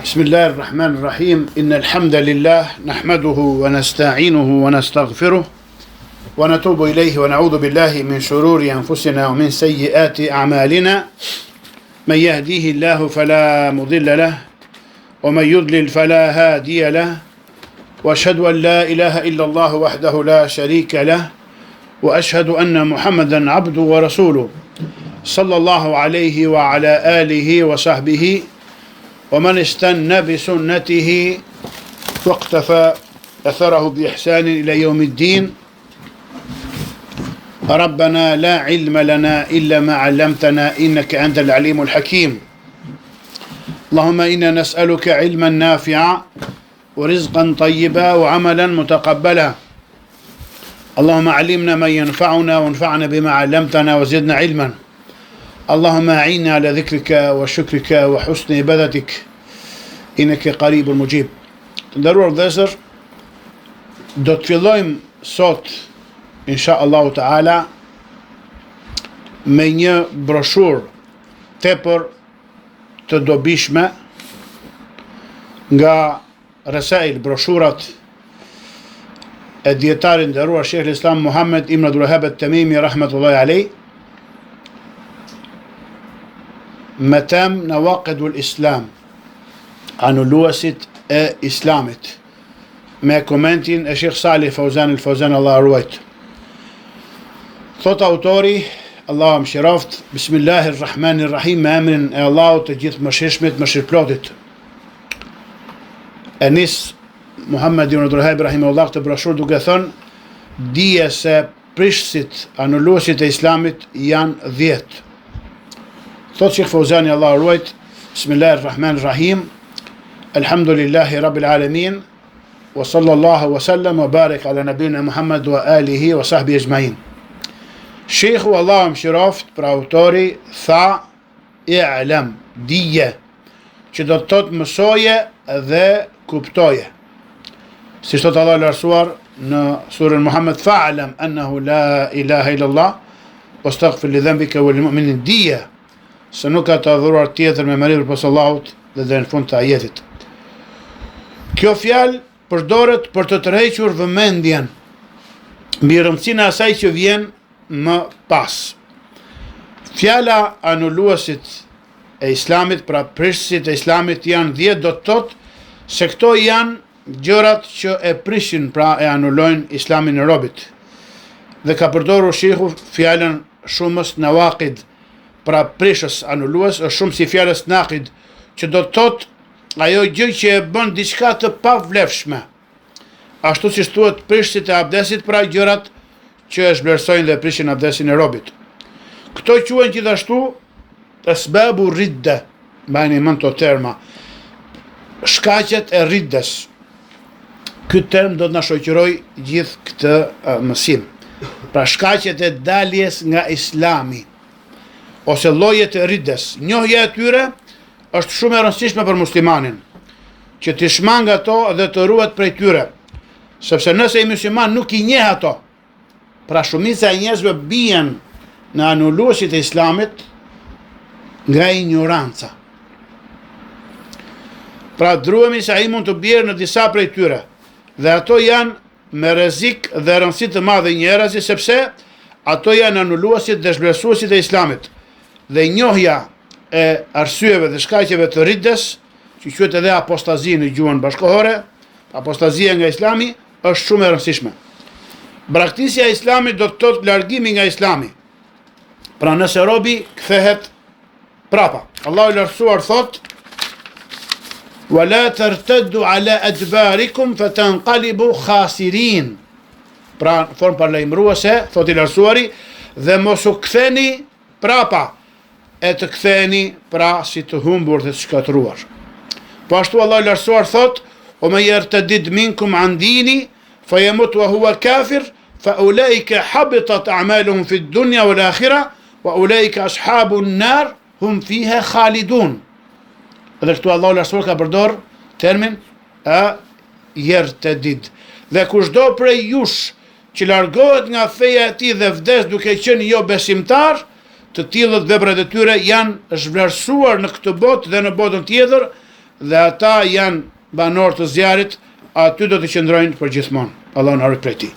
بسم الله الرحمن الرحيم إن الحمد لله نحمده ونستعينه ونستغفره ونتوب إليه ونعوذ بالله من شرور أنفسنا ومن سيئات أعمالنا من يهديه الله فلا مضل له ومن يضلل فلا هادي له وأشهد أن لا إله إلا الله وحده لا شريك له وأشهد أن محمدا عبده ورسوله صلى الله عليه وعلى آله وصحبه ومن استنى بسنته واقتفى أثره بإحسان إلى يوم الدين ربنا لا علم لنا إلا ما علمتنا إنك أنت العليم الحكيم اللهم إنا نسألك علما نافعا ورزقا طيبا وعملا متقبلا اللهم علمنا ما ينفعنا وانفعنا بما علمتنا وزدنا علما اللهم أعنا على ذكرك وشكرك وحسن عبادتك إنك قريب مجيب. Nderuar vëllezër, do të fillojmë sot insha Allahu Taala me një broshurë tepër të dobishme nga Rasail, broshurat e dietarit nderuar Sheikh Islam Muhammed Ibn Abdul Wahhab At-Tamimi rahmetullahi alayh, me tem Nawaqidul Islam, anulluesit e Islamit, me komentin e Sheikh Salih Fauzan al-Fauzan, Allah ruajt. Thot autori, Allah më shiroft, Bismillahirrahmanirrahim, me emrin e Allahut të gjithë mëshirshmit, mëshirplotit. E nis Muhammed Ibn Abdul Wahhab rahimahullah të broshur duke thënë, dije se prishësit, anulluesit e Islamit janë 10. Thot Sheikh Fauzani, Allah ruajt, Bismillahirrahmanirrahim, Alhamdulillahi Rabbil Alamin, wa sallallahu wa sallam wa barik ala nabina Muhammad wa alihi wa sahbihi ajma'in. Sheikhu, Allah më shiroft, për autori, tha, i'lam, dije, që do të thotë mësoje dhe kuptoje. Si thot Allah lartësuar në surën Muhammed, fa'lam annahu la ilaha illallah, wastaghfir li dhanbika wa lil mu'minin, dije se nuk ka të adhuruar tjetër me mëri përpos Allahut, dhe në fund të ajetit. Kjo fjalë përdoret për të tërhequr vëmendjen mbi rëndësinë e asaj që vjen më pas. Fjala anulluesit e Islamit, pra prishësit e Islamit janë 10, do të thotë se këto janë gjërat që e prishin, pra e anullojnë Islamin e robit. Dhe ka përdorur sheikhu fjalën shumës nawaqid, pra prishës anullues, është shumë si fjalës naqid, që do të thotë ajo gjë që e bën diçka të pavlefshme. Ashtu si thuhet prishësit e abdesit, pra gjërat që e zhvlerësojnë dhe prishin abdesin e robit. Këto quhen gjithashtu asbabu ridda, mbajini mend këto terma, shkaqet e riddes. Ky term do të na shoqëroj gjithë këtë mësim. Pra shkaqet e daljes nga Islami, ose llojet e riddes. Njohja e tyre është shumë e rëndësishme për muslimanin, që të shmang ato dhe të ruhet prej tyre, sepse nëse i musliman nuk i njeh ato, pra shumica e njerëzve bien në anulluesit e Islamit nga ignoranca. Pra druhemi se ai mund të bjerë në disa prej tyre, dhe ato janë me rrezik dhe rëndësi të madhe njerëzi, sepse ato janë anulluesit dhe zhvlerësuesit e Islamit. Dhe njohja e arsyeve dhe shkaqeve të riddes, që quhet edhe apostazi në gjuhën bashkëkohore, apostazia nga Islami, është shumë e rëndësishme. Braktisja e Islamit do të thotë largimi nga Islami. Pra nëse robi kthehet prapa. Allahu i lartësuar thot: "Wala tartaddu ala adbarikum fatanqalibu khasirin." Pra në formë paralajmëruese, thot i lartësuari, dhe mos u ktheni prapa, e të ktheheni pra si të humbur dhe të shkatruar. Po ashtu Allah i lartësuar thot: "O me yartadid minkum an dini fa yamut wa huwa kafir fa ulaika habitat a'maluhum fi dunya wal akhirah wa ulaika ashabun nar hum fiha khalidun." Dhe këtu Allah i lartësuar ka përdor termin yartadid. Dhe kushdo prej jush që largohet nga feja e tij dhe vdes duke qenë jo besimtar, të tillët veprat e tyre janë zhvlerësuar në këtë botë dhe në botën tjetër, dhe ata janë banor të zjarit, aty do të qëndrojnë për gjithmonë. Allah në arrit prej tij.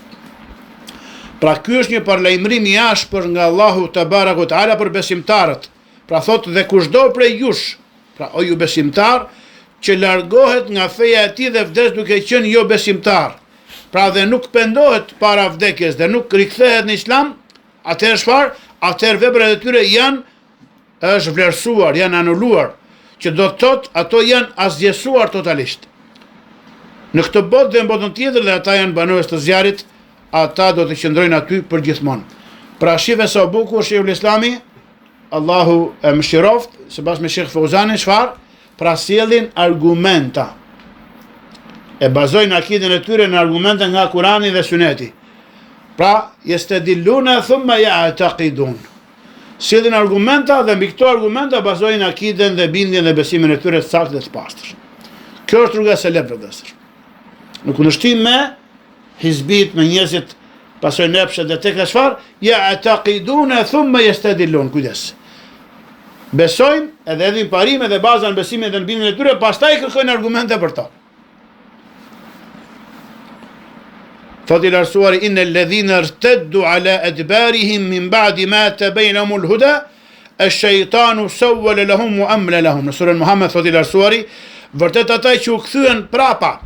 Pra ky është një parlajmërim i ashpër nga Allahu te baraka ve teala për besimtarët. Pra thotë dhe kushdo prej jush, pra o ju besimtar, që largohet nga feja e tij dhe vdes duke qenë jo besimtar. Pra dhe nuk pendohet para vdekjes dhe nuk rikthehet në islam, atëherë çfarë? Atëherë veprat e tyre është vlerësuar, janë anuluar, që do të thotë ato janë asgjësuar totalisht. Në këtë botë dhe në botën tjetër dhe ata janë banorës të zjarit, ata do të qëndrojnë aty për gjithmonë. Pra shive sa bukur Sheikhul Islami, Allahu e mëshiroft, sipas me Sheikh Fauzani, çfarë? Pra sjellin argumenta. E bazojnë akiden e tyre në argumente nga Kurani dhe Suneti. Pra, yastadilluna thumma ya'taqidun. Sjellin argumenta dhe mbi këto argumenta bazojnë akiden dhe bindjen dhe besimin e tyre të saktë dhe të pastër. Kjo është rruga e selefëve dëshër. Në kundërshtim me hizbit, me njerëzit pasojnë nepshe dhe tek çfarë? Ya'taqiduna thumma yastadillun. Kujdes. Besojnë edhe edhin parime dhe baza në besimin dhe në bindjen e tyre, pastaj kërkojnë argumente për to. Thot i lartësuari, innal ladhina irtaddu ala adbarihim min ba'di ma tabayyana lahumul huda ash-shaytanu sawwala lahum wa amla lahum. Në surën Muhammed thot i lartësuari, vërtet ata që u kthyen prapa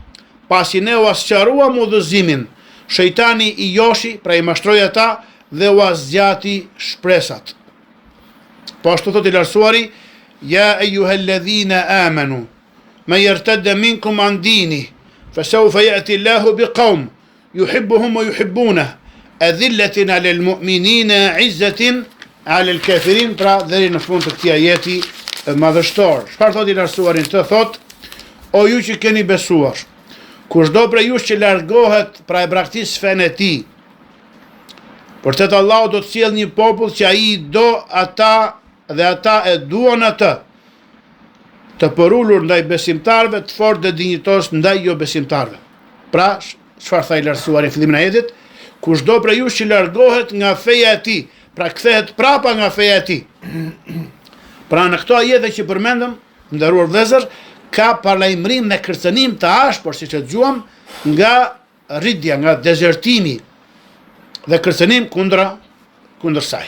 pasi ne u sqaruam udhëzimin, shejtani i joshi, pra i mashtroi ata dhe u zgjati shpresat. Po ashtu thot i lartësuari, ya ayyuhalladhina amanu man yartadda minkum an dini fasawfa ya'ti Allahu biqawm yuhibbuhum wa yuhibbunah adhillatin 'alal mu'minina 'izzatin 'alal kafirin. Pra deri në fund të këtij ajeti madhështor. Çfarë thotë i lartësuari? Të thotë, o ju që keni besuar, kushdo prej jush që largohet pra e braktis fenë e tij, vërtet Allahu do të sjellë një popull që ai do ata dhe ata e duan atë, të përullur ndaj besimtarve, të fortë dhe dinjitos ndaj jo besimtarve. Pra, çfarë tha i lartësuari në fillimin e ajetit? Kushdo prej jush që largohet nga feja e tij, pra kthehet prapa nga feja e tij. Pra në këto ajete që përmendëm, nderuar vëllezër, ka parlajmërim dhe kërcënim të ashpër, siç e dëgjuam, nga rridja, nga dezertimi dhe kërcënim kundër saj.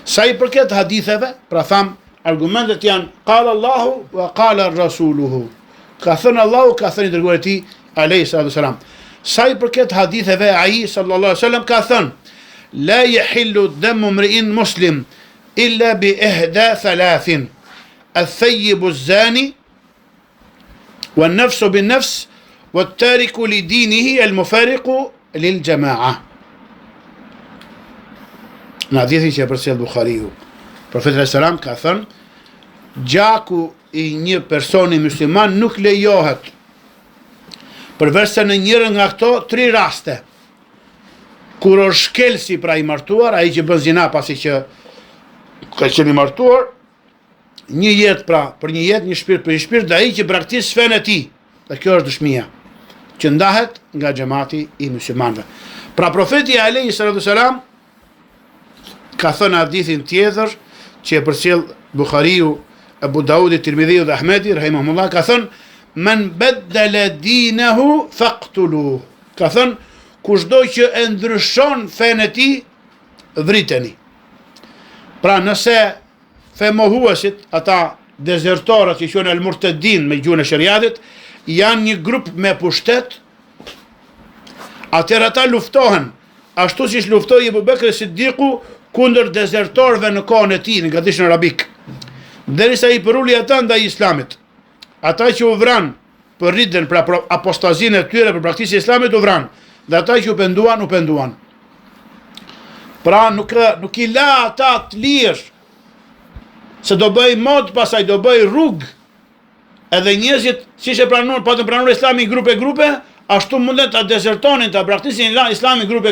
Sa i përket haditheve, pra tham, argumentet janë qala Allahu wa qala rasuluhu. Ka thënë Allahu, ka thënë i dërguari i tij alayhi salatu wasalam. Sa i përket haditheve, ai sallallahu alaihi wasallam ka thënë, la yahillu damu mri'in muslim illa bi ihda thalathin, al-thayyibu az-zani والنفس بالنفس والتارك لدينه المفارق للجماعة. Në hadithin që e përcjell Buhariu, Profeti sallallahu alaihi wasallam ka thënë, gjaku i një personi musliman nuk lejohet përveçse në njërin nga këto 3 raste. Kur është shkelsi pra i martuar, ai që bën zina pasi që ka qenë i martuar, një jetë pra për një jetë, një shpirt për një shpirt, dhe ai që braktis fenë e tij. Dhe kjo është dëshmia që ndahet nga xhamati i muslimanëve. Pra profeti alayhi salatu wasalam ka thënë hadithin tjetër që e përcjell Buhariu, Abu Daudi, Tirmidhiu dhe Ahmedi rahimahumullah, ka thënë man baddala dinahu faqtuluhu. Ka thënë kushdo që e ndryshon fenë e tij, vriteni. Pra nëse femohuesit, ata dezertorët që quhen al-murtadin me gjuhën e shariatit, janë një grup me pushtet, atëherë ata luftohen, ashtu siç luftoi Abu Bekri Siddiku kundër dezertorëve në kohën e tij, në gatish në arabik, derisa i përuli ata ndaj islamit. Ata që u vran për ridden, pra apostazinë e tyre për braktisjen e islamit u vran, dhe ata që u penduan. Pra nuk i la ata të lirë, se do bëj mod, pasaj do bëj rrugë, edhe njerëzit siç e pranuar, pa të pranuar islamin grupe, ashtu mundet ta dezertonin, ta braktisin islamin grupe.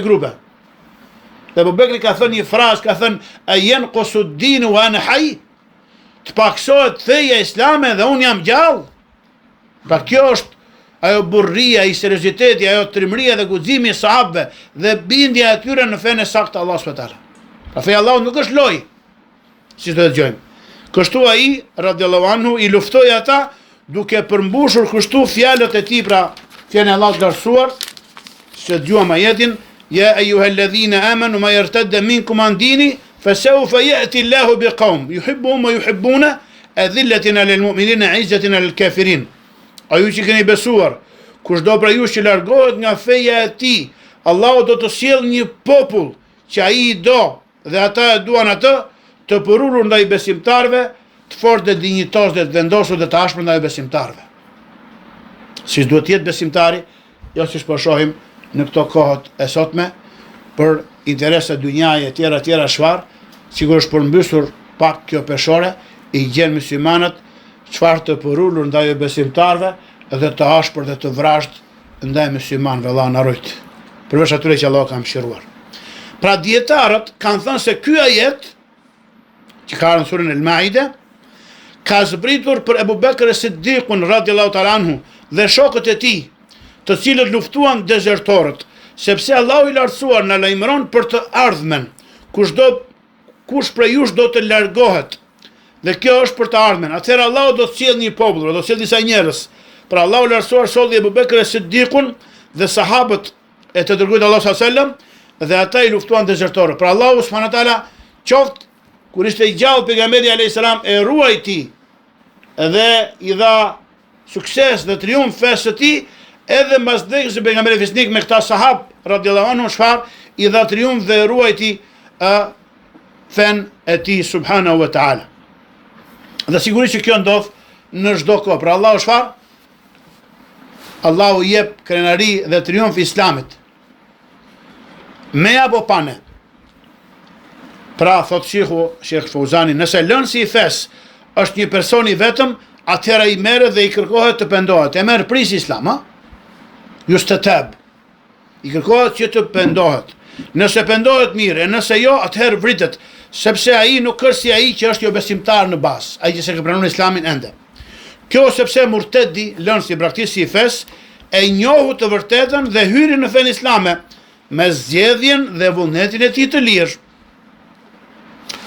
Dhe Abu Bekri ka thënë një frazë, ka thënë, a yanqusu ad-din wa ana hayy? Të paksohet feja islame dhe unë jam gjallë. Pra kjo është ajo burria, i serioziteti, ajo trimëria dhe guximi i sahabëve dhe bindja e tyre në fenë e saktë Allah subhanahu wa taala. Pra feja Allahu nuk është lojë, siç do të dëgjojmë. Kështu ai radiallahu anhu i luftoi ata duke përmbushur kështu fjalët e tij, pra fjalën e Allahut të lartësuar, që dëgjuam ajetin, ya ayyuhalladhina amanu ma yartadda minkum an dini fasawfa ya'ti Allahu biqaum yuhibbuhum wa yuhibbuna adhillatin 'alal mu'minina 'izzatin 'alal kafirin. Ju që keni besuar, kushdo prej jush që largohet nga feja e tij, Allahu do të sjellë një popull që ai i do dhe ata e duan atë, të përulur ndaj besimtarve, të fortë dhe dinjitos dhe të vendosur dhe të ashpër ndaj besimtarve. Si duhet të jetë besimtari, jo siç po shohim në këto kohët e sotme, për interese dunjaje tjera çfarë, sigurisht për mbysur pak kjo peshore, i gjen muslimanët çfarë të përulur ndaj besimtarve dhe të ashpër dhe të vrazhd ndaj muslimanëve, Allah na ruaj. Përveç atyre që Allah ka mëshiruar. Pra dietarët kanë thënë se ky ajet që ka në surën El-Maide ka zbritur për Ebu Bekr Siddiqun radhiyallahu ta'ala anhu dhe shokët e tij, të cilët luftuan dezertorët, sepse Allahu i lartësuar na lajmëron për të ardhmen. Kush prej jush do të largohet, dhe kjo është për të ardhmen, atëherë Allahu do të sjellë një popull, do të sjellë disa njerëz. Pra Allahu i lartësuar solli Ebu Bekr Siddiqun dhe sahabët e të dërguarit Allahu sallallahu alaihi wasallam, dhe ata i luftuan dezertorët. Pra Allahu subhanahu wa taala qoftë kur ishte i gjallë pejgamberi alayhis salam e ruajti dhe i dha sukses dhe triumf fesë të tij, edhe mbas vdekjes së pejgamberit fisnik me këta sahab radhiyallahu anhum, çfarë i dha triumf dhe ruajti fen e tij subhanahu wa taala. Dhe sigurisht që kjo ndodh në çdo kohë. Pra Allahu çfarë? Allahu jep krenari dhe triumf islamit. Me apo pa ne. Pra, thot Shekh Fauzani, nëse lënësi i fes është një person i vetëm, atëhera i merret dhe i kërkohet të pendohet. E merr pris islam, ha? Yustatab. I kërkohet që të pendohet. Nëse pendohet mirë, e nëse jo, atëherë vritet, sepse ai nuk është si ai që është jo besimtar në bazë, ai që s'e ka pranuar islamin ende. Kjo sepse murtedi, lënësi braktisë i fes, e njohu të vërtetën dhe hyri në fen islame me zgjedhjen dhe vullnetin e tij të lirë.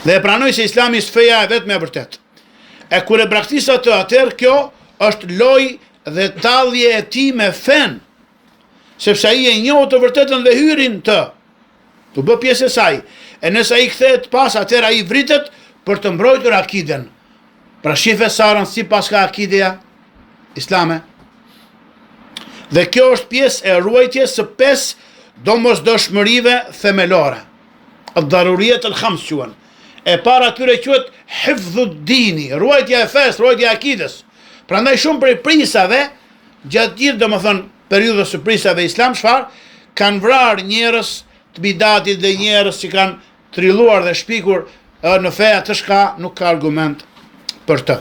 Dhe e pranoj se islami është feja e vetme e vërtet. E kur e braktis atë, atëherë kjo është lojë dhe tallje e tij me fen, sepse ai e njohu të vërtetën dhe hyrin të bë pjesë e saj. E nëse ai kthehet pas, atëherë ai vritet për të mbrojtur akiden. Pra shife sa sipas ka akideja islame. Dhe kjo është pjesë e ruajtjes së 5 domosdoshmërive themelore. Ad-daruriyat al-khams quhen. E para tyre quhet hifdhuddini, ruajtja e fesë, ruajtja e akides. Prandaj shumë prej prisave, gjatë gjithë domethënë periudhës së prisave islam, çfarë kanë vrarë njerëz të bidatit dhe njerëz që kanë trilluar dhe shpikur në fe atë shka nuk ka argument për të.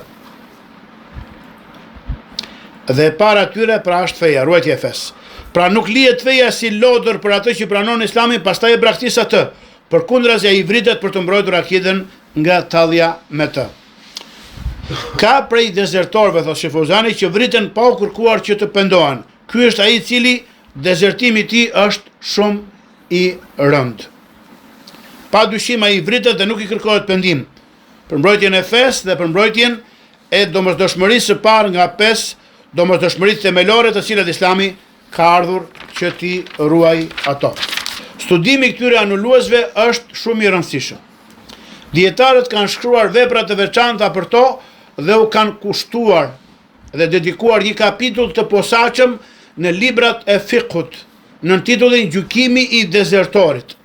Dhe para tyre pra është feja, ruajtja e fesë. Pra nuk lihet feja si lodër për atë që pranon islamin, pastaj e braktis atë. Përkundrazi ai vritet për të mbrojtur akiden nga tallja me të. Ka prej dezertorëve, thotë Shekh Fauzani, që vriten pa u kërkuar që të pendohen. Ky është ai i cili dezertimi i tij është shumë i rëndë. Pa dyshim ai vritet dhe nuk i kërkohet pendim. Për mbrojtjen e fesë dhe për mbrojtjen e domosdoshmërisë së parë nga 5 domosdoshmëritë themelore të cilat Islami ka ardhur që ti ruaj ato. Studimi këtyre anulluesve është shumë i rëndësishëm. Dietarët kanë shkruar vepra të veçanta për to dhe u kanë kushtuar dhe dedikuar një kapitull të posaçëm në librat e fiqhut, në titullin Gjykimi i dezertorit.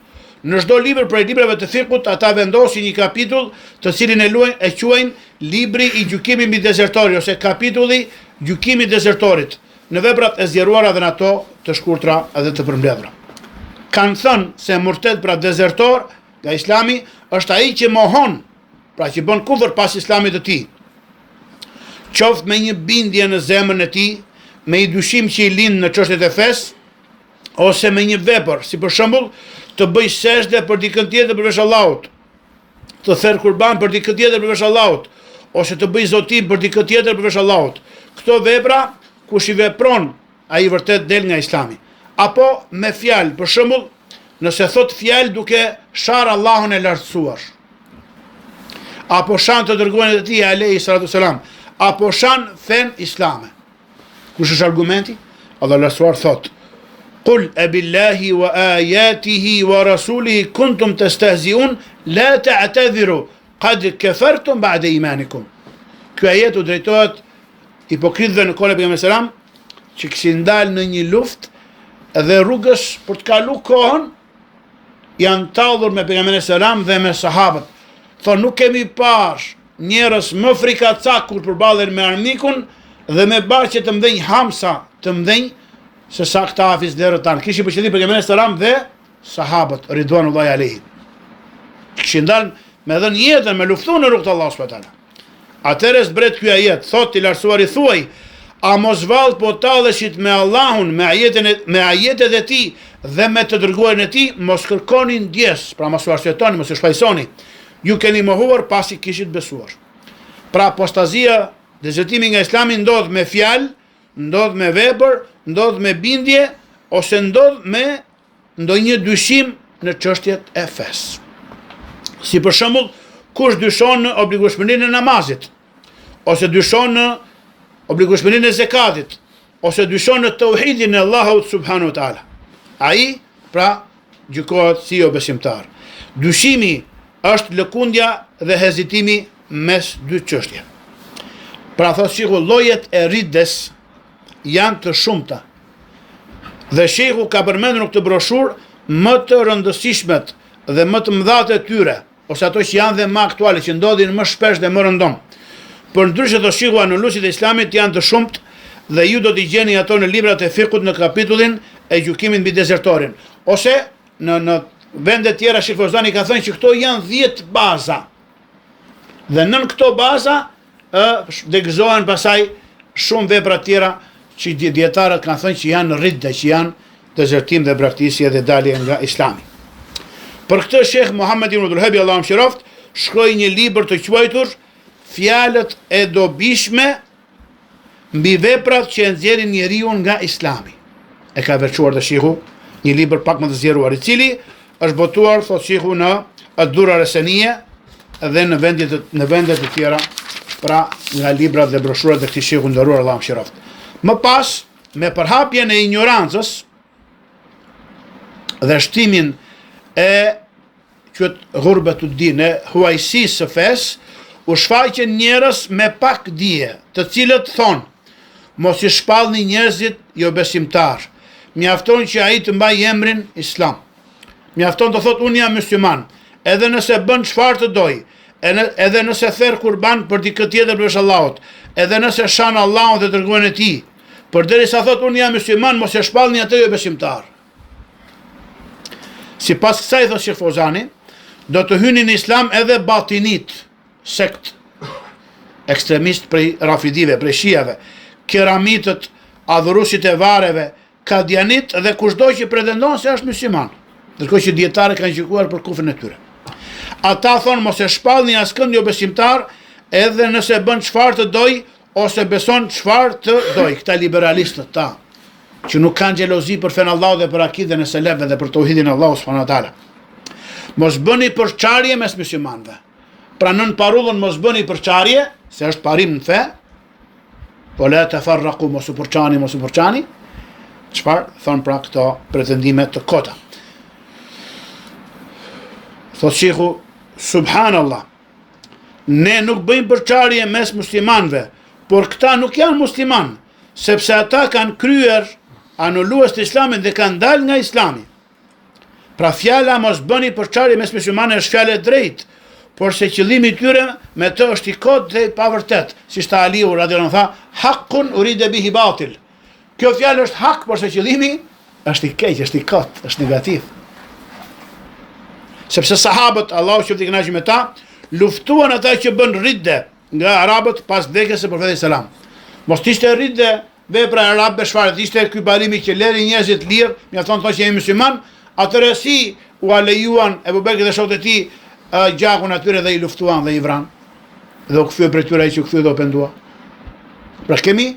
Në çdo libër prej librave të fiqhut ata vendosin një kapitull të cilin e quajnë libri i gjykimit mbi dezertorin ose kapitulli Gjykimi i dezertorit, në veprat e zgjeruara dhe në ato të shkurtra dhe të përmbledhura. Kanë thënë se murted, pra dezertor nga islami, është ai që mohon, pra që bën kufër pas islamit të tij. Qoftë me një bindje në zemrën e tij, me një dyshim që i lind në çështjet e fesë, ose me një vepër, si për shembull, të bëj sejdë për dikën tjetër përveç Allahut, të thërë kurban për dikën tjetër përveç Allahut, ose të bëj zotim për dikën tjetër përveç Allahut. Këto vepra, kush i vepron, ai vërtet del nga islami. Apo me fjalë, për shembull, nëse thot fjalë duke shar Allahun e lartësuar, apo shan të dërguarin e tij alayhi salatu selam, apo shan fen islame. Kush është argumenti? Allah lësuar thot: Qul e billahi wa ajatihi wa rasulihi kuntum testehziun la ta'tadhiru qad kafartum ba'da imanikum. Ky ajet u drejtohet hipokritëve në kohën e pejgamberit selam që kishin dalë në një luftë dhe rrugës për të kaluar kohën janë tallur me pejgamberin selam dhe me sahabët. Thonë nuk kemi parë njerëz më frikacak kur përballen me armikun dhe me barqe të mëdhenj hamsa të mëdhenj se sa këta hafizlerët tanë. Kishin për qëllim pejgamberin selam dhe sahabët ridwanullahi alaihi. Kishin dalë me dhënë jetën, me luftu në rrugt të Allahut subhanahu wa taala. Atëherë zbret ky ajet, thot i lartësuari thuaj, a mos vallë po talleshit me Allahun, me ajetet e tij dhe me të dërguarin e tij, mos kërkoni ndjes, pra mos u arsyetoni, mos u shpajsoni. Ju keni mohuar pasi kishit besuar. Pra apostazia, dezertimi nga Islami ndodh me fjalë, ndodh me vepër, ndodh me bindje ose ndodh me ndonjë dyshim në çështjet e fesë. Si për shembull, kush dyshon në obligueshmërinë e namazit, ose dyshon në obligueshmërinë e zakatit, ose dyshon në tauhidin e Allahut subhanahu wa taala. Ai pra gjykohet si jo besimtar. Dyshimi është lëkundja dhe hezitimi mes dy çështje. Pra thot shehu, llojet e riddes janë të shumta. Dhe shehu ka përmendur në këtë broshur më të rëndësishmet dhe më të mëdha të tyre, ose ato që janë dhe më aktuale, që ndodhin më shpesh dhe më rëndom. Për ndryshe të shehu, anulusit e Islamit janë të shumt dhe ju do t'i gjeni ato në librat e fikut në kapitullin e gjykimit mbi dezertorin. Ose në vende tjera Sheikh Fozani ka thënë që këto janë 10 baza. Dhe nën këto baza degëzohen pasaj shumë vepra tjera që dietarët kanë thënë që janë ridde, që janë dezertim dhe braktisje dhe dalje nga Islami. Për këtë Sheikh Muhammed ibn Abdul Wahhab Allahu mëshiroft shkroi një libër të quajtur Fjalët e dobishme mbi veprat që nxjerrin njeriu nga Islami. E ka veçuar të Sheikhu një libër pak më të zgjeruar, i cili është botuar, thot Sheikhu, në Ad-Durra Resenie dhe në vende të tjera, pra nga librat dhe broshurat e këtij Sheikhu nderuar Allahu mëshiroft. Më pas, me përhapjen e ignorancës dhe shtimin e qëtë ghurbet din, e huajsisë së fesë, u shfaqen njerëz me pak dije, të cilët thonë, mos i shpallni njerëzit jo besimtar. Mjafton që ai të mbaj emrin Islam. Mjafton të thotë unë jam musliman, edhe nëse bën çfarë të doj, edhe nëse therr kurban për dikë tjetër përveç Allahut, edhe nëse shan Allahun dhe dërguarin e tij, përderisa thotë unë jam musliman, mos e shpallni atë jo besimtar. Sipas kësaj, thotë Sheikh Fozani, do të hynin në Islam edhe batinit, sekt, ekstremist prej rafidive, prej shiave, keramitët, adhurusit e vareve, kadianit dhe kushdo që pretendon se është musliman, ndërkohë që dietarët kanë gjykuar për kufrin e tyre. Ata thonë mos e shpallni askënd jo besimtar, edhe nëse bën çfarë të doj ose beson çfarë të doj. Këta liberalistët ta, që nuk kanë xhelozi për fen Allahut dhe për akidën e selefëve dhe për tauhidin e Allahut subhanahu wa taala. Mos bëni përçarje mes muslimanëve. Pra nën parullën mos bëni përçarje, se është parim në fe, po la tafarraqu, mos u përçani. Çfarë thon pra këto pretendime të kota? Thot Sheikhu, subhanallah, ne nuk bëjmë përçarje mes muslimanëve, por këta nuk janë musliman, sepse ata kanë kryer anullues të Islamit dhe kanë dalë nga Islami. Pra fjala mos bëni përçarje mes muslimanëve është fjalë e drejtë, por se qëllimi i tyre me të është i kot dhe i pavërtet, si tha Aliu radhiyallahu anhu, tha haqqun urida bihi batil. Kjo fjalë është hak, por se qëllimi është i keq, është i kot, është negativ. Sepse sahabët, Allahu qoftë i kënaqur me ta, luftuan ata që bën ridde nga arabët pas vdekjes së profetit selam. Mos ishte ridde vepra e arabëve çfarë, ishte ky barimi që lëri njerëzit lirë, mjafton të thonë që jemi musliman, atëherë si u alejuan Ebu Bekri dhe shokët e tij gjakun atyre dhe i luftuan dhe i vran, dhe u kthye prej tyre ai që u kthye dhe u pendua. Pra kemi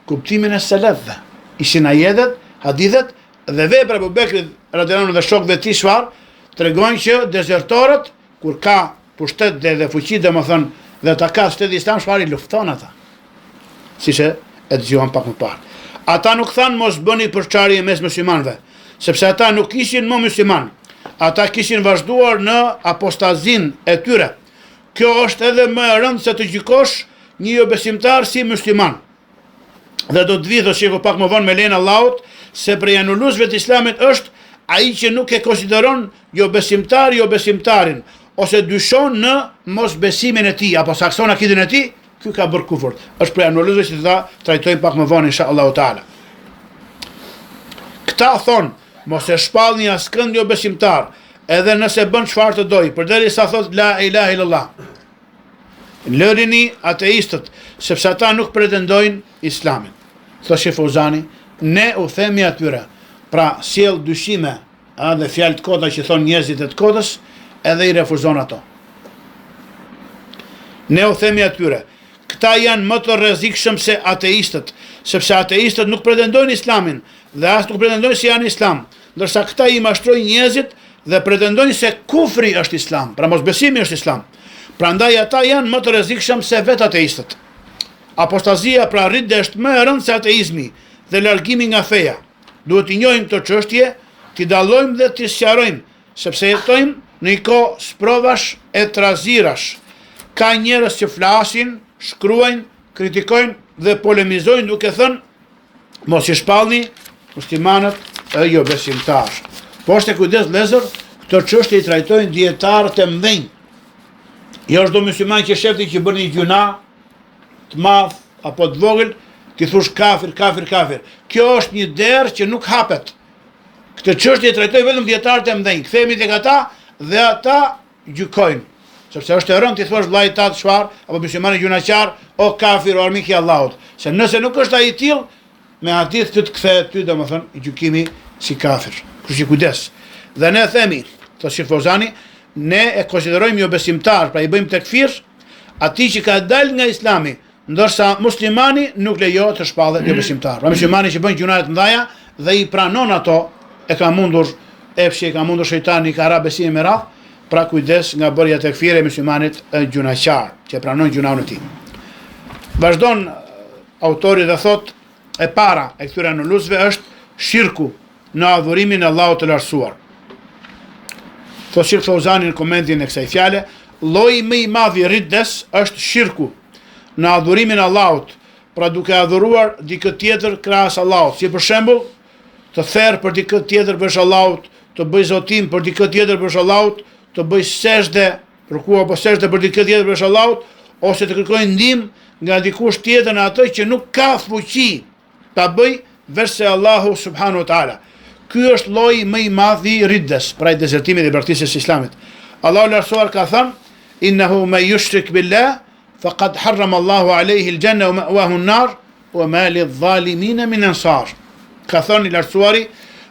kuptimin e selefëve, ishin ajetet, hadithet dhe vepra e Ebu Bekrit radhiyallahu anhu dhe shokëve të tij çfarë tregojnë që dezertorët kur ka pushtet dhe fuqi, domethënë dhe ta ka shteti islam, çfarë i lufton ata. siç e dëgjuam pak më parë. Ata nuk thanë mos bëni përçarje mes muslimanëve, sepse ata nuk ishin më musliman. Ata kishin vazhduar në apostazin e tyre. Kjo është edhe më e rëndë se të gjykosh një jo besimtar si musliman. Dhe do të vi do sheku pak më vonë me lejen e Allahut se prej anuluzve të Islamit është ai që nuk e konsideron jo besimtarin ose dyshon në mosbesimin e tij apo sakson akidin e tij, ky ka bërë kufur. Është prej anuluzve që ta trajtojmë pak më vonë inshallah taala. Këta thonë mos e shpallni askënd jo besimtar, edhe nëse bën çfarë të doj, përderisa thot la ilaha illallah. Lërini ateistët, sepse ata nuk pretendojnë islamin. Thoshte Fauzani, ne u themi atyre, pra sjell dyshime, dhe fjalë të kota që thon njerëzit e të kotës, edhe i refuzon ato. Ne u themi atyre, këta janë më të rrezikshëm se ateistët, sepse ateistët nuk pretendojnë islamin dhe as nuk pretendojnë se janë islam, ndërsa këta i mashtrojnë njerëzit dhe pretendojnë se kufri është islam, pra mosbesimi është islam. Prandaj ata janë më të rrezikshëm se vetë ateistët. Apostazia pra ridde është më e rëndë se ateizmi dhe largimi nga feja. Duhet të njohim këtë çështje, t'i dallojmë dhe t'i sqarojmë, sepse jetojmë në një kohë sprovash e trazirash. Ka njerëz që flasin, shkruajnë, kritikojnë dhe polemizojnë duke thënë mos i shpallni muslimanët e jo besimtarë. Po është e kujdes vëllezër, këto çështje i trajtojnë dietarët e mëdhenj. Jo çdo musliman që shefti që bën një gjuna të madh apo të vogël, ti thosh kafir. Kjo është një derë që nuk hapet. Këtë çështje i trajtojnë vetëm dietarët e mëdhenj. Kthehemi tek ata dhe ata gjykojnë. Sepse është e rëndë ti thua vllai tat çfarë apo muslimani gjunaqar o kafir o armik i Allahut. Se nëse nuk është ai i tillë, me hadith të kthehet ty domethënë i gjykimi si kafir. Kështu që kujdes. Dhe ne themi, thoshte Fauzani, ne e konsiderojmë jo besimtar, pra i bëjmë tekfir atij që ka dalë nga Islami, ndërsa muslimani nuk lejohet të shpallet jo besimtar. Pra muslimani që bën gjuna të mëdha dhe i pranon ato, e ka mundur efshi, e ka mundur shejtani, ka ra besimin me radh, pra kujdes nga bërja tekfir e muslimanit gjunaqar, që pranon gjunën e tij. Vazhdon autori dhe thot, e para e këtyre anuluzve është shirku në adhurimin e Allahut të lartësuar. Thot Sheikh Fauzani në komentin e kësaj fjale, lloji më i madh i riddes është shirku në adhurimin e Allahut, pra duke adhuruar dikë tjetër krahas Allahut, si për shembull, të therr për dikë tjetër përveç Allahut, të bëj zotim për dikë tjetër përveç Allahut, të bëj sejdë, ruku apo sejdë për dikë tjetër përveç Allahut, ose të kërkoj ndihmë nga dikush tjetër në atë që nuk ka fuqi ta bëj veçse Allahu subhanahu wa taala. Ky është lloji më i madh i riddes, pra i dezertimit dhe braktisjes së Islamit. Allahu lartësuar ka thënë: "Innahu man yushrik billah faqad harrama Allahu alayhi al-janna wa ma'wahu an-nar wa ma lidh-dhalimin min ansar." Ka thënë i lartësuari,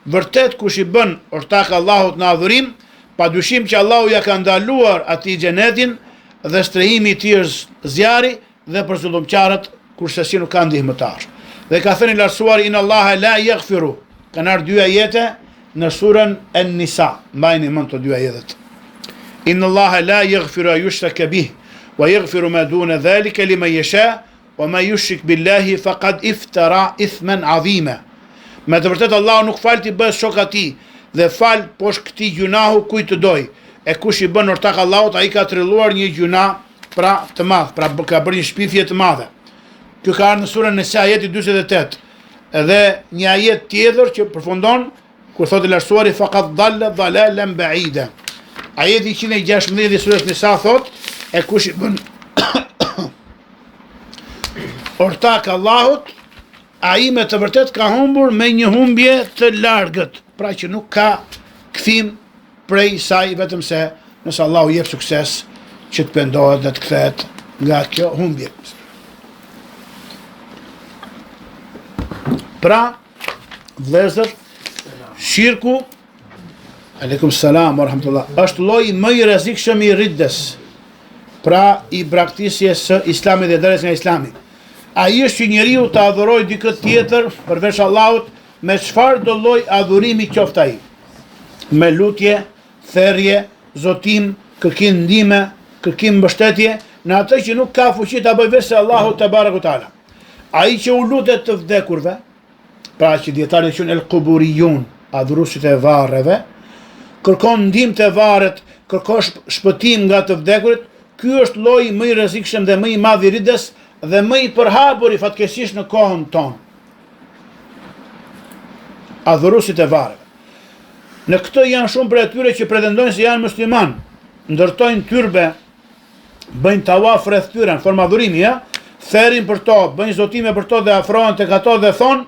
vërtet kush i bën ortak Allahut në adhurim, padyshim që Allahu ja ka ndaluar atij xhenetin dhe strehimi i tij është zjarri dhe për zullumqtarët kurse si nuk ka ndihmëtar. Dhe ka thënë i lartësuari inna Allaha la yaghfiru. Kanë ardhur dy ajete në surën An-Nisa. Mbajini mend të dy ajetet. Inna Allaha la yaghfiru an yushraka bih wa yaghfiru ma duna dhalika liman yasha wa man yushrik billahi faqad iftara ithman azima. Me të vërtetë Allahu nuk fal ti bësh shok atij dhe fal poshtë këtij gjunahu kujt të doj. E kush i bën ortak Allahut, ai ka trilluar një gjuna pra të madh, pra ka bërë një shpifje të madhe. Kjo ka ardhur në surën Nisa ajeti 48. Edhe një ajet tjetër që përfundon kur thotë i lartësuari faqad dalla dalalan ba'ida. Ajeti 116 i surës Nisa thotë e kush i bën ortak Allahut, ai me të vërtet ka humbur me një humbje të largët, pra që nuk ka kthim prej saj, vetëm se nëse Allahu jep sukses që të pendohet dhe të kthehet nga kjo humbje. Pra, vëllezër, shirku, aleikum salam wa rahmatullah, është lloji më i rrezikshëm i riddes, pra i braktisjes së Islamit dhe daljes nga Islami. Ai është që njeriu të adhurojë dikë tjetër përveç Allahut me çfarë do lloj adhurimi qoftë ai. Me lutje, therrje, zotim, kërkim ndihme, kërkim mbështetje në atë që nuk ka fuqi ta bëjë vetë Allahu te barekuta ala. Ai që u lutet të vdekurve, pra që dietarët thonë el quburiyun, adhuruesit e varreve, kërkon ndihmë te varret, kërkon shpëtim nga të vdekurit, ky është lloji më i rrezikshëm dhe më i madh i ridës dhe më i përhapur i fatkeqësisht në kohën tonë. Adhuruesit e varreve. Në këtë janë shumë për atyre që pretendojnë se janë musliman, ndërtojnë tyrbe, bëjnë tawaf rreth tyre në formë adhurimi, therin për to, bëjnë zotime për to dhe afrohen tek ato dhe thonë,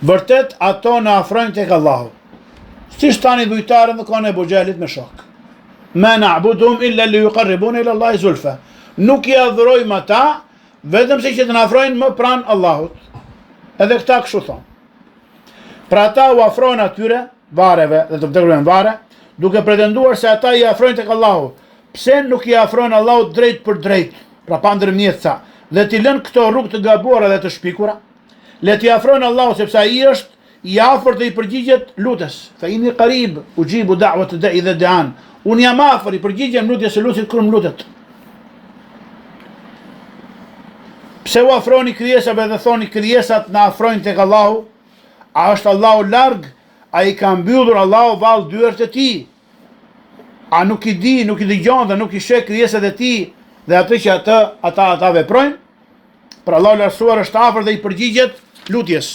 vërtet ato na afrojnë tek Allahu. Si tani dhujtarën dhe kone Abu Jahlit me shok. Ma na'buduhum illa li yuqarribuna ila Allahi zulfa. Nuk i adhurojmë ata vetëm se që të na afrojnë më pranë Allahut. Edhe këta kështu thonë. Pra ata u afrojnë atyre varreve dhe të vdekurve në varre, duke pretenduar se ata i afrojnë tek Allahu. Pse nuk i afrojnë Allahut drejt për drejt, pra pa ndërmjetësa, dhe t'i lënë këto rrugë të gabuara dhe të shpikura? Le t'i afrojnë Allahut sepse ai është i afërt dhe i përgjigjet lutës. Fa inni qarib ujibu da'wat da'i idha da'an. Unë jam afër, i përgjigjem lutjes së lutësit kur më lutet. Pse u afroni krijesave dhe thoni krijesat na afrojnë tek Allahu? A është Allahu larg? A i ka mbyllur Allahu vallë dyert e tij? A nuk i di, nuk i dëgjon dhe nuk i sheh krijesat e tij dhe atë që ata veprojnë? Pra Allahu lartësuar është afër dhe i përgjigjet lutjes.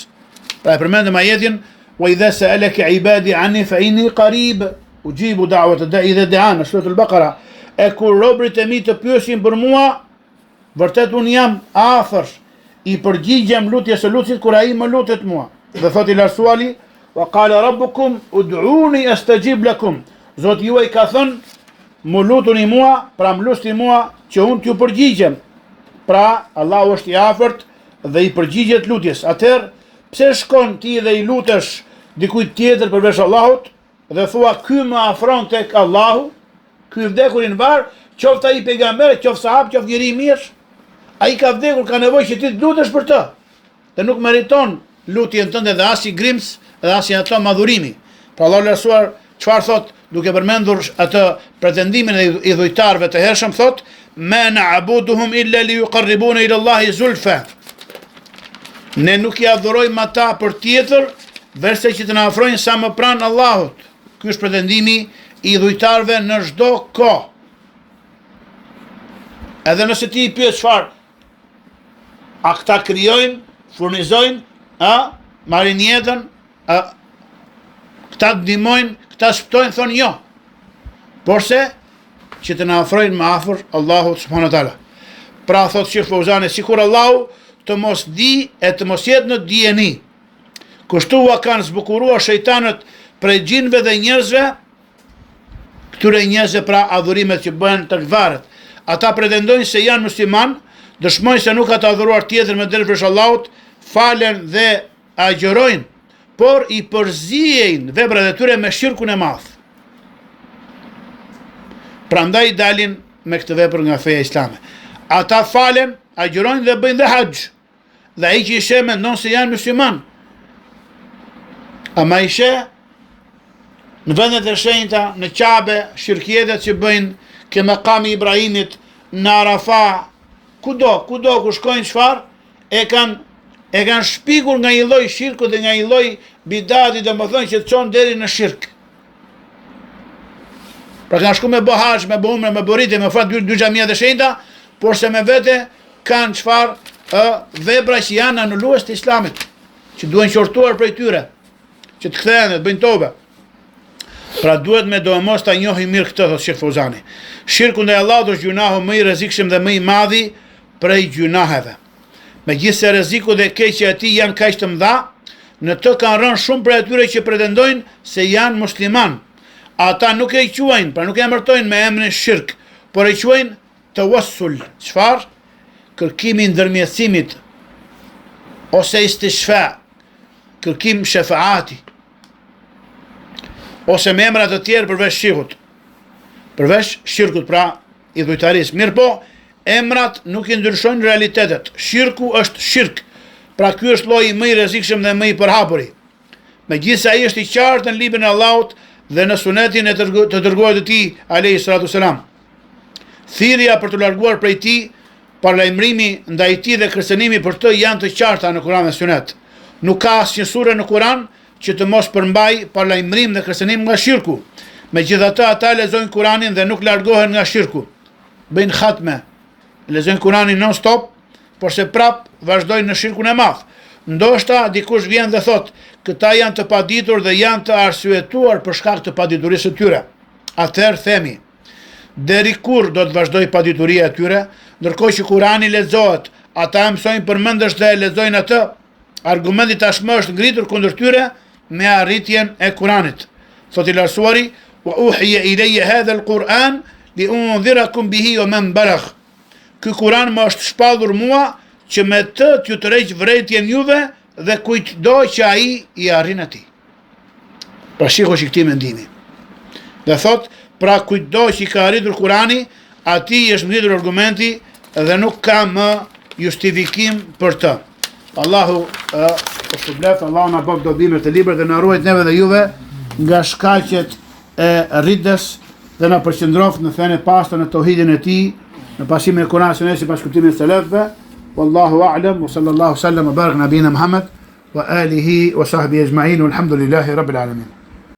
Pra e përmendëm ajetin wa idha sa'alaka ibadi anni fa inni qarib ujibu da'wat da'i idha da'an, suratul Baqara. E kur robërit e mi të pyesin për mua, vërtet unë jam afër, i përgjigjem lutjes së lutësit kur ai më lutet mua. Dhe thot i lartësuari, wa qala rabbukum ud'uni astajib lakum. Zoti juaj ka thënë, më lutuni mua, pra më lusni mua që unë t'ju përgjigjem. Pra Allahu është i afërt dhe i përgjigjet lutjes. Atëherë, pse shkon ti dhe i lutesh dikujt tjetër përveç Allahut dhe thua ky më afron tek Allahu, ky vdekurin var, qoftë ai pejgamber, qoftë sahab, qoftë njeri i mirë, ai ka vdekur, ka nevojë që ti të lutesh për të. Dhe nuk meriton lutjen tënde dhe as i grims dhe as i ato madhurimi. Pra Allahu lartësuar çfarë thot, duke përmendur atë pretendimin e dhujtarëve të hershëm, thot: "Ma na'buduhum illa li yuqarribuna ila Allahi zulfa." Ne nuk i adhurojmë ata për tjetër, veçse që të na afrojnë sa më pranë Allahut. Ky është pretendimi i dhujtarëve në çdo kohë. Edhe nëse ti i pyet çfarë, a këta krijojnë, furnizojnë, marrin jetën, këta ndihmojnë, këta shpëtojnë, thonë jo. Porse që të na afrojnë më afër Allahut subhanahu wa taala. Pra thotë Sheikh Fauzani, sikur Allahu të mos di e të mos jetë në dijeni. Kështu ua kanë zbukuruar shejtanët prej gjinëve dhe njerëzve, këtyre njerëzve pra adhurimet që bëhen tek varret. Ata pretendojnë se janë musliman, dëshmojnë se nuk ka të adhuruar tjetër me drejt Allahut, falen dhe agjërojnë, por i përzijejnë veprat e tyre me shirkun e madh. Prandaj dalin me këtë vepër nga feja islame. Ata falen, agjërojnë dhe bëjnë dhe haxh. Dhe ai që i sheh mendon se janë musliman. Ama i sheh në vendet e shenjta, në Qabe, shirkjetet që bëjnë, ke makami Ibrahimit, në Arafa, kudo ku shkojnë çfarë, e kanë shpikur nga një lloj shirku dhe nga një lloj bidati, domethënë që të çon deri në shirk. Pra kanë shku me bë haxh, me bë umre, me borite, me fat dy xhamia të shenjta, por se me vete kanë çfarë vepra që janë anulues të islamit, që duhen qortuar prej tyre, që të kthehen dhe të bëjnë tobe. Pra duhet me domos ta njohim mirë këtë, thotë Sheikh Fauzani. Shirku ndaj Allahut është gjunahu më i rrezikshëm dhe më i madhi prej gjunaheve. Megjithse rreziku dhe keqja e tij janë kaq të mëdha, në të kanë rënë shumë prej atyre që pretendojnë se janë musliman. Ata nuk e quajnë, pra nuk e emërtojnë me emrin shirk, por e quajnë tawassul. Çfarë? Kërkimi i ndërmjetësimit ose istishfa, kërkim shefaati, ose me emra të tjerë përveç shirkut, pra i dhujtarisë. Mirë po, emrat nuk i ndryshojnë realitetet. Shirku është shirk, pra ky është lloji më i rrezikshëm dhe më i përhapuri. Megjithse ai është i qartë në librin e Allahut dhe në sunetin e të dërguarit të tij alayhi salatu selam. Thirrja për të larguar prej tij paralajmërimi ndaj tij dhe kërcënimi për të janë të qarta në Kur'an dhe Sunet. Nuk ka asnjë sure në Kur'an që të mos përmbaj paralajmërim dhe kërcënim nga shirku. Megjithatë ata lexojnë Kur'anin dhe nuk largohen nga shirku. Bëjnë khatme, lexojnë Kur'anin non stop, por se prap vazhdojnë në shirkun e madh. Ndoshta dikush vjen dhe thot, këta janë të paditur dhe janë të arsyetuar për shkak të paditurisë së tyre. Atëherë themi, deri kur do të vazhdoj padituria e tyre, ndërkohë që Kurani lexohet, ata e mësojnë përmendësh dhe e lexojnë atë. Argumenti tashmë është ngritur kundër tyre me arritjen e Kuranit. Thot i lartësuari, wa uhiya ilayya hadha al-Quran li unzirakum bihi wa man balagh. Ky Kuran më është shpallur mua që me të t'ju tërheq vërejtjen juve dhe kujtdo që ai i arrin atij. Pra shiko që këti mendimi. Dhe thot, pra kujtdo që i ka arritur Kurani, atij është ngritur argumenti dhe nuk ka më justifikim për të. Allahu është shpëlbeft, Allahu na bëf dobimet e librit dhe na ruajt neve dhe juve nga shkaqet e riddes dhe na përqendroft në fenë e pastër në tauhidin e tij, në pasimin e Kuranit dhe sipas kuptimit të selefëve. Wallahu a'lam wa sallallahu sallam wa barak nabina Muhammad wa alihi wa sahbihi ajma'in walhamdulillahi rabbil alamin.